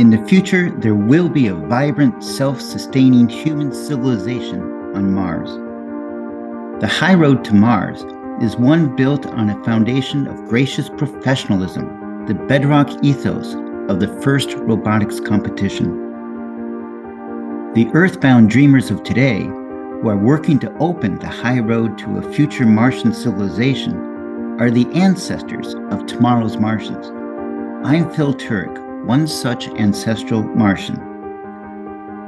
In the future, there will be a vibrant, self-sustaining human civilization on Mars. The high road to Mars is one built on a foundation of gracious professionalism, the bedrock ethos of the first robotics competition. The earthbound dreamers of today, who are working to open the high road to a future Martian civilization, are the ancestors of tomorrow's Martians. I'm Phil Turek, one such ancestral Martian.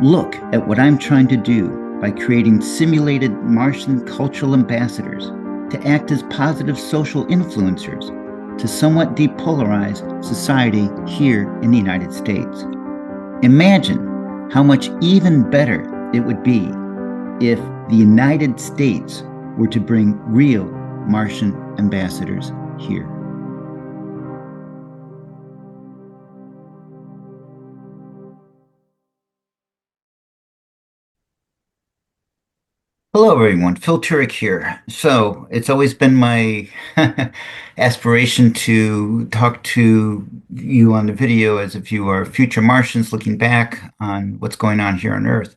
Look at what I'm trying to do by creating simulated Martian cultural ambassadors to act as positive social influencers to somewhat depolarize society here in the United States. Imagine how much even better it would be if the United States were to bring real Martian ambassadors here. Hello, everyone. Phil Turek here. So, it's always been my aspiration to talk to you on the video as if you are future Martians looking back on what's going on here on Earth.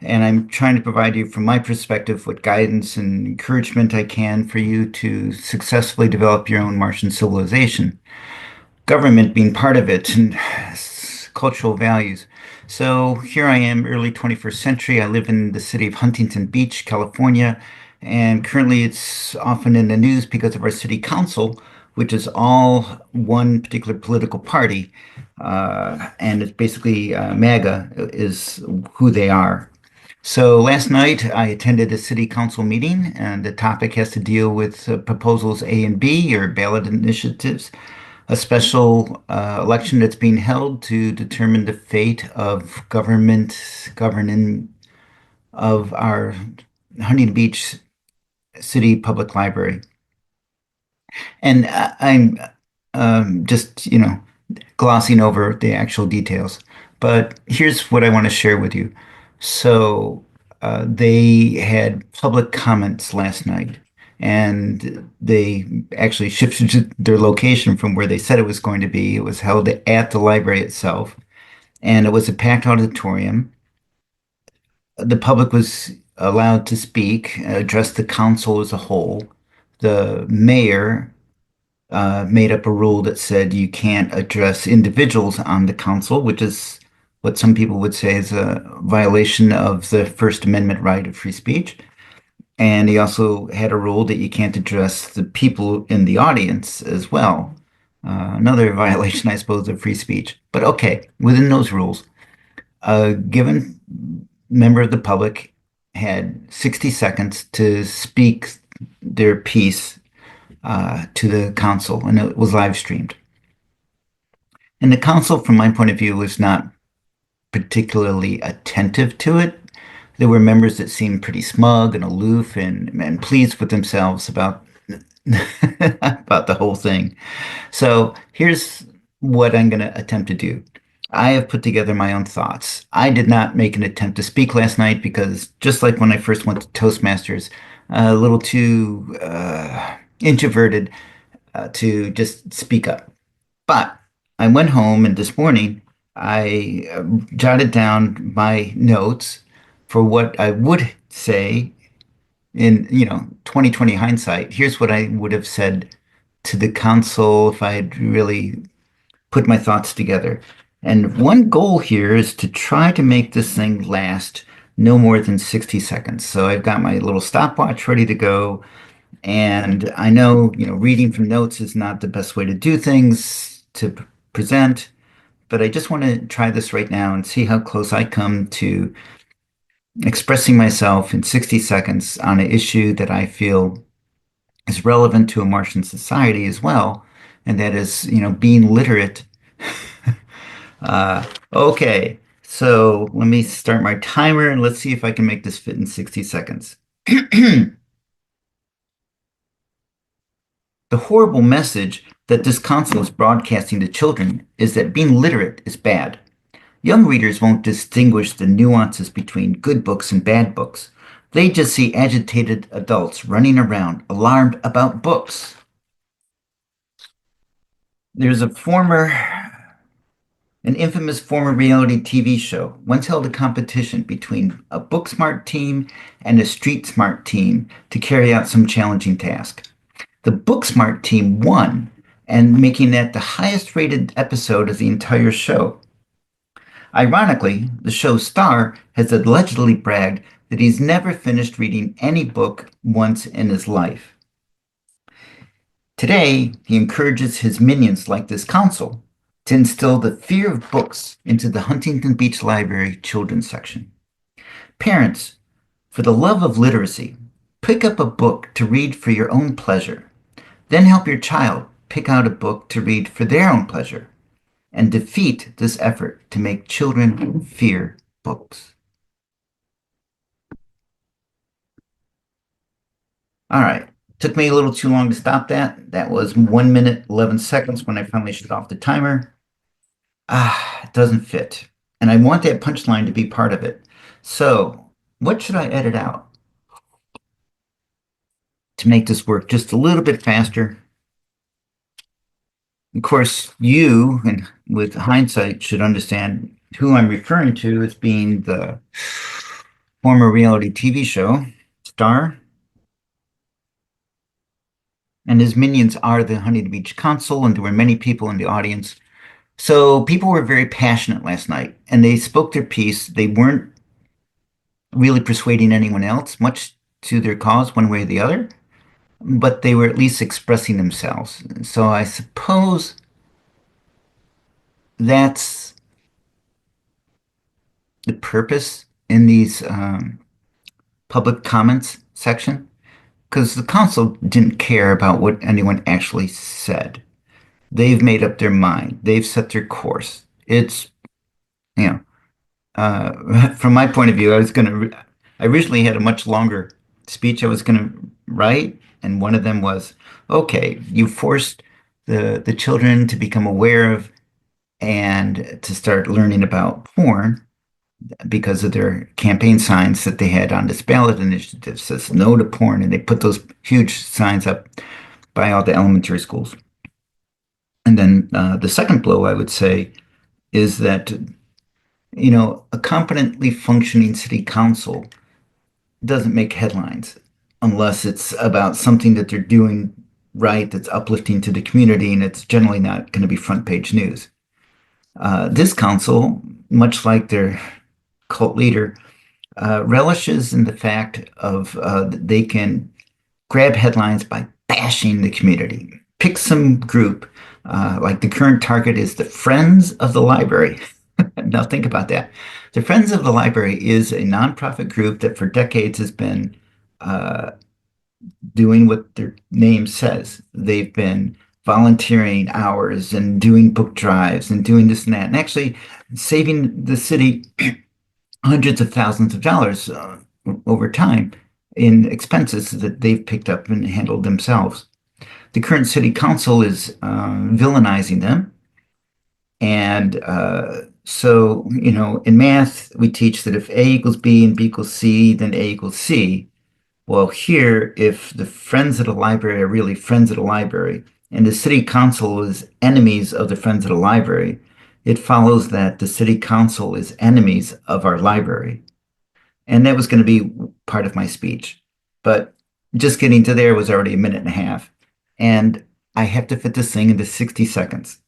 And I'm trying to provide you, from my perspective, what guidance and encouragement I can for you to successfully develop your own Martian civilization, government being part of it, and cultural values. So here I am, early 21st century. I live in the city of Huntington Beach, California, and currently it's often in the news because of our city council, which is all one particular political party, and it's basically MAGA is who they are. So last night I attended a city council meeting, and the topic has to deal with proposals A and B, or ballot initiatives, a special election that's being held to determine the fate of government governing of our Huntington Beach City Public Library. And I'm just, glossing over the actual details. But here's what I want to share with you. So they had public comments last night, and they actually shifted their location from where they said it was going to be. It was held at the library itself, and it was a packed auditorium. The public was allowed to speak, address the council as a whole. The mayor made up a rule that said you can't address individuals on the council, which is what some people would say is a violation of the First Amendment right of free speech. And he also had a rule that you can't address the people in the audience as well. Another violation, I suppose, of free speech. But okay, within those rules, a given member of the public had 60 seconds to speak their piece to the council, and it was live streamed. And the council, from my point of view, was not particularly attentive to it. There were members that seemed pretty smug and aloof and pleased with themselves about about the whole thing. So here's what I'm going to attempt to do. I have put together my own thoughts. I did not make an attempt to speak last night because, just like when I first went to Toastmasters, a little too introverted to just speak up. But I went home, and this morning I jotted down my notes for what I would say in, 2020 hindsight. Here's what I would have said to the council if I had really put my thoughts together. And one goal here is to try to make this thing last no more than 60 seconds. So I've got my little stopwatch ready to go. And I know, reading from notes is not the best way to do things to present, but I just want to try this right now and see how close I come to expressing myself in 60 seconds on an issue that I feel is relevant to a Martian society as well, and that is, being literate. Okay, so let me start my timer and let's see if I can make this fit in 60 seconds. The horrible message that this console is broadcasting to children is that being literate is bad. Young readers won't distinguish the nuances between good books and bad books. They just see agitated adults running around, alarmed about books. There's a former An infamous former reality TV show once held a competition between a book smart team and a street smart team to carry out some challenging task. The book smart team won, and making that the highest rated episode of the entire show. Ironically, the show's star has allegedly bragged that he's never finished reading any book once in his life. Today, he encourages his minions like this council to instill the fear of books into the Huntington Beach Library children's section. Parents, for the love of literacy, pick up a book to read for your own pleasure. Then help your child pick out a book to read for their own pleasure and defeat this effort to make children fear books. All right. Took me a little too long to stop that. That was 1 minute, 11 seconds when I finally shut off the timer. It doesn't fit. And I want that punchline to be part of it. So, what should I edit out to make this work just a little bit faster? Of course, you, and with hindsight, should understand who I'm referring to as being the former reality TV show star. And his minions are the Huntington Beach Council, and there were many people in the audience. So people were very passionate last night, and they spoke their piece. They weren't really persuading anyone else, much to their cause, one way or the other, but they were at least expressing themselves. So I suppose that's the purpose in these public comments section, because the council didn't care about what anyone actually said. They've made up their mind. They've set their course. It's, you know, from my point of view, I originally had a much longer speech I was going to write, and one of them was, okay, you forced the children to become aware of and to start learning about porn because of their campaign signs that they had on this ballot initiative says no to porn, and they put those huge signs up by all the elementary schools. And then the second blow, I would say, is that a competently functioning city council doesn't make headlines unless it's about something that they're doing right, that's uplifting to the community, and it's generally not going to be front page news. This council, much like their cult leader, relishes in the fact of they can grab headlines by bashing the community. Pick some group, like the current target is the Friends of the Library. Now think about that. The Friends of the Library is a nonprofit group that for decades has been doing what their name says. They've been volunteering hours and doing book drives and doing this and that, and actually saving the city hundreds of thousands of dollars over time in expenses that they've picked up and handled themselves. The current city council is villainizing them. And so, in math, we teach that if A equals B and B equals C, then A equals C. Well, here, if the Friends of the Library are really Friends of the Library, and the city council is enemies of the Friends of the Library, it follows that the city council is enemies of our library. And that was going to be part of my speech. But just getting to there was already 1.5 minutes. And I have to fit this thing into 60 seconds.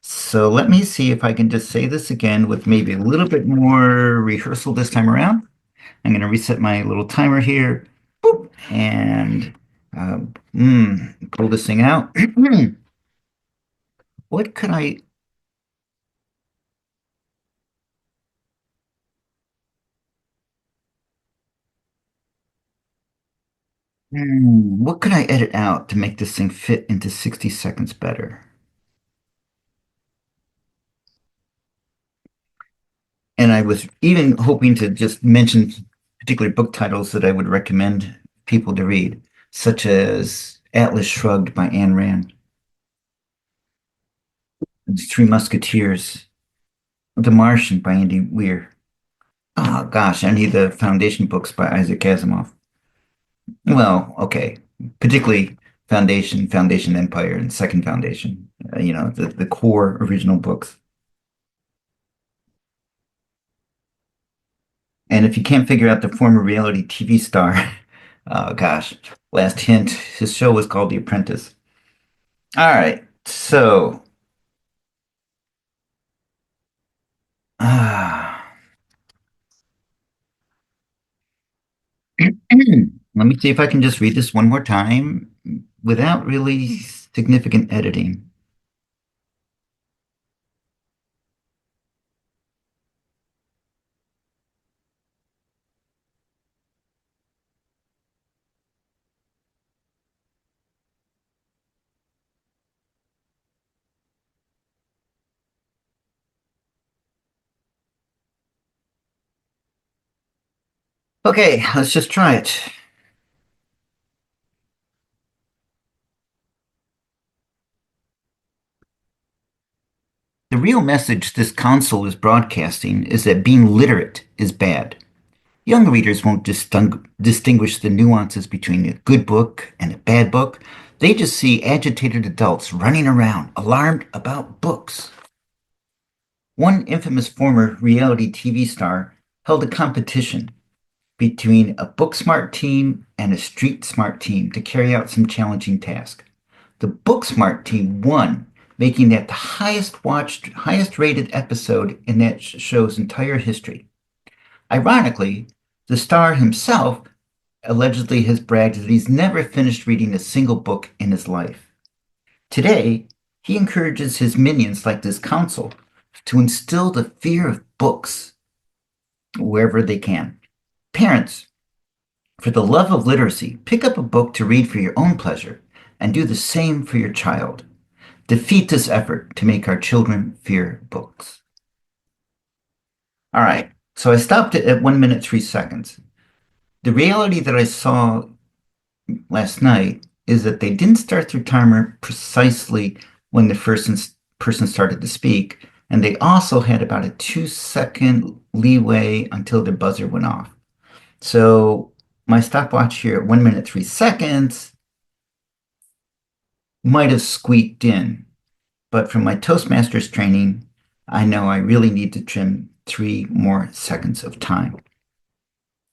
So let me see if I can just say this again with maybe a little bit more rehearsal this time around. I'm going to reset my little timer here. Boop, and pull this thing out. What could I... what could I edit out to make this thing fit into 60 seconds better? And I was even hoping to just mention particular book titles that I would recommend people to read, such as Atlas Shrugged by Ayn Rand, The Three Musketeers, The Martian by Andy Weir. Oh gosh, any of the Foundation books by Isaac Asimov. Well, okay, particularly Foundation Empire, and Second Foundation, the core original books. And if you can't figure out the former reality TV star, oh gosh, last hint, his show was called The Apprentice. All right, so ah, let me see if I can just read this one more time without really significant editing. Okay, let's just try it. The real message this console is broadcasting is that being literate is bad. Young readers won't distinguish the nuances between a good book and a bad book. They just see agitated adults running around, alarmed about books. One infamous former reality TV star held a competition between a book smart team and a street smart team to carry out some challenging task. The book smart team won, making that the highest watched, highest rated episode in that show's entire history. Ironically, the star himself allegedly has bragged that he's never finished reading a single book in his life. Today, he encourages his minions like this council to instill the fear of books wherever they can. Parents, for the love of literacy, pick up a book to read for your own pleasure and do the same for your child. Defeat this effort to make our children fear books. All right, so I stopped it at 1 minute, 3 seconds. The reality that I saw last night is that they didn't start their timer precisely when the first person started to speak, and they also had about a 2 second leeway until the buzzer went off. So my stopwatch here at 1 minute, 3 seconds might have squeaked in, but from my Toastmasters training, I know I really need to trim 3 more seconds of time.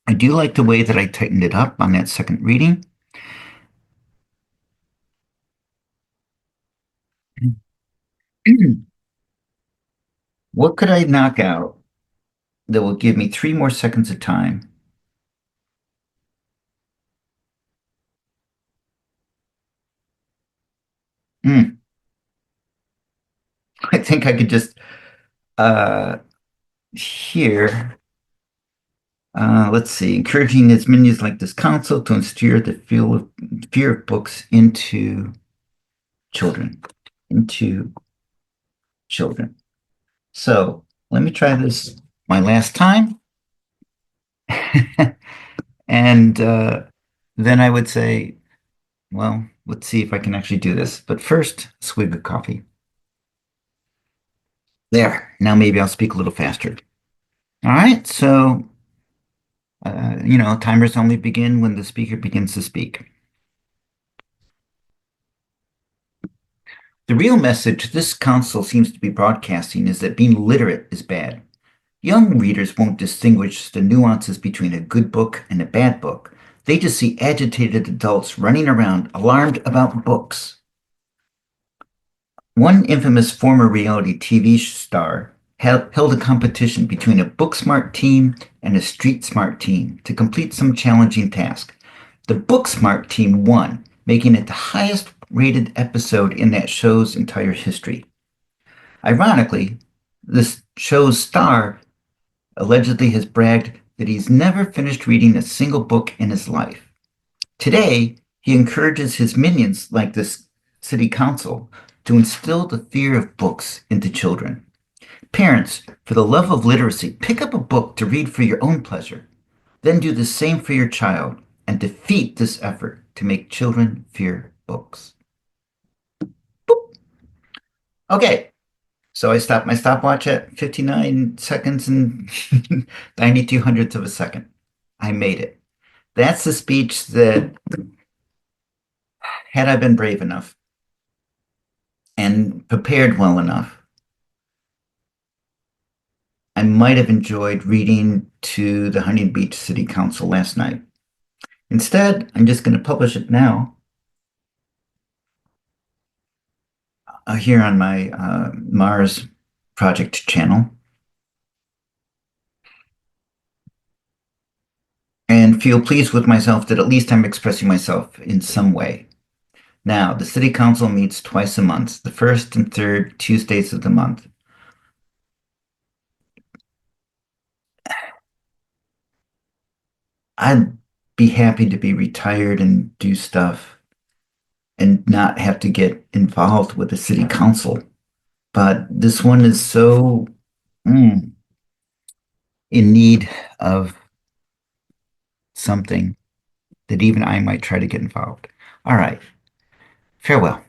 I do like the way that I tightened it up on that second reading. What could I knock out that will give me 3 more seconds of time? Hmm, I think I could just uh here. Let's see, encouraging as minions like this council to instill the fear of books children, into children. So let me try this my last time, and then I would say, well, let's see if I can actually do this. But first, swig of coffee. There. Now maybe I'll speak a little faster. All right. So, timers only begin when the speaker begins to speak. The real message this council seems to be broadcasting is that being literate is bad. Young readers won't distinguish the nuances between a good book and a bad book. They just see agitated adults running around, alarmed about books. One infamous former reality TV star held a competition between a book smart team and a street smart team to complete some challenging task. The book smart team won, making it the highest rated episode in that show's entire history. Ironically, this show's star allegedly has bragged that he's never finished reading a single book in his life. Today, he encourages his minions, like this city council, to instill the fear of books into children. Parents, for the love of literacy, pick up a book to read for your own pleasure. Then do the same for your child and defeat this effort to make children fear books. Boop. Okay, so I stopped my stopwatch at 59 seconds and 92 hundredths of a second. I made it. That's the speech that, had I been brave enough and prepared well enough, I might might have enjoyed reading to the Huntington Beach City Council last night. Instead, I'm just going to publish it now here on my Mars project channel and feel pleased with myself that at least I'm expressing myself in some way. Now, the City Council meets twice a month, the first and third Tuesdays of the month. I'd be happy to be retired and do stuff and not have to get involved with the City Council. But this one is so mm, in need of something that even I might try to get involved. All right. Farewell.